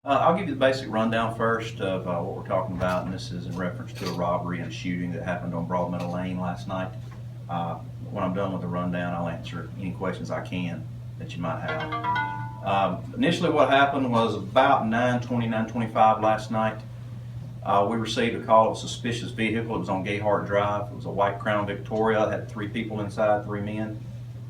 I'll give you the basic rundown first of what we're talking about, and this is in reference to a robbery and a shooting that happened on Broadmeadow Lane last night. When I'm done with the rundown, I'll answer any questions I can that you might have. Initially what happened was about 9:20, 9:25 last night. We received a call of a suspicious vehicle. It was on Gayhart Drive. It was a white Crown Victoria. It had 3 people inside, 3 men.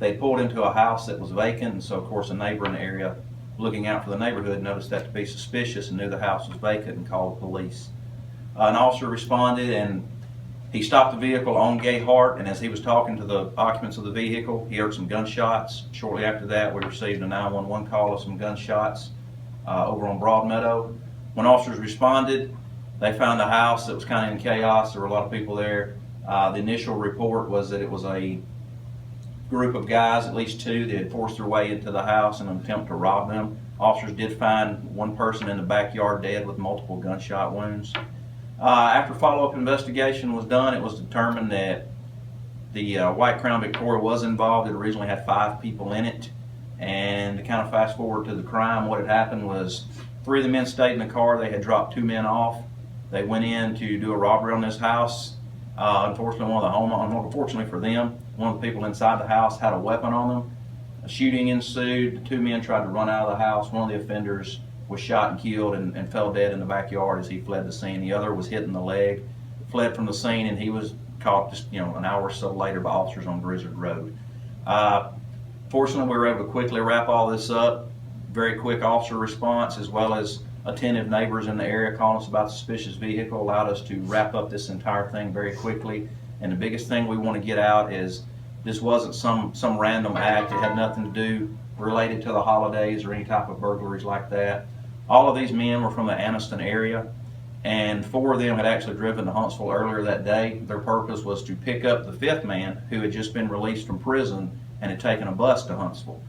They pulled into a house that was vacant, and so of course a neighbor in the area looking out for the neighborhood noticed that to be suspicious and knew the house was vacant and called the police. An officer responded and he stopped the vehicle on Gayhart, and as he was talking to the occupants of the vehicle, he heard some gunshots. Shortly after that, we received a 911 call of some gunshots over on Broadmeadow. When officers responded, they found a house that was kind of in chaos. There were a lot of people there. The initial report was that it was a group of guys, at least 2, that had forced their way into the house in an attempt to rob them. Officers did find one person in the backyard dead with multiple gunshot wounds. After follow-up investigation was done, it was determined that the white Crown Victoria was involved. It originally had 5 people in it. And to kind of fast forward to the crime, what had happened was 3 of the men stayed in the car. They had dropped 2 men off. They went in to do a robbery on this house. Unfortunately, unfortunately for them, one of the people inside the house had a weapon on them. A shooting ensued. The 2 men tried to run out of the house. One of the offenders was shot and killed and fell dead in the backyard as he fled the scene. The other was hit in the leg, fled from the scene, and he was caught just an hour or so later by officers on Grizzard Road. Fortunately, we were able to quickly wrap all this up. Very quick officer response, as well as attentive neighbors in the area calling us about the suspicious vehicle, allowed us to wrap up this entire thing very quickly. And the biggest thing we want to get out is this wasn't some random act. It had nothing to do related to the holidays or any type of burglaries like that. All of these men were from the Anniston area, and 4 of them had actually driven to Huntsville earlier that day. Their purpose was to pick up the 5th man who had just been released from prison and had taken a bus to Huntsville.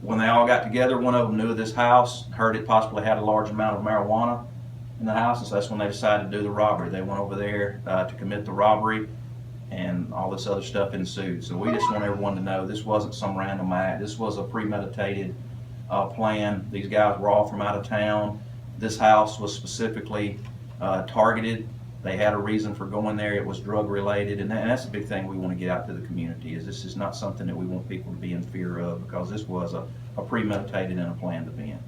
When they all got together, one of them knew of this house, heard it possibly had a large amount of marijuana in the house, and so that's when they decided to do the robbery. They went over there to commit the robbery, and all this other stuff ensued. So we just want everyone to know this wasn't some random act. This was a premeditated plan. These guys were all from out of town. This house was specifically targeted. They had a reason for going there. It was drug related, and that's a big thing we want to get out to the community. Is this is not something that we want people to be in fear of, because this was a premeditated and a plan to be in.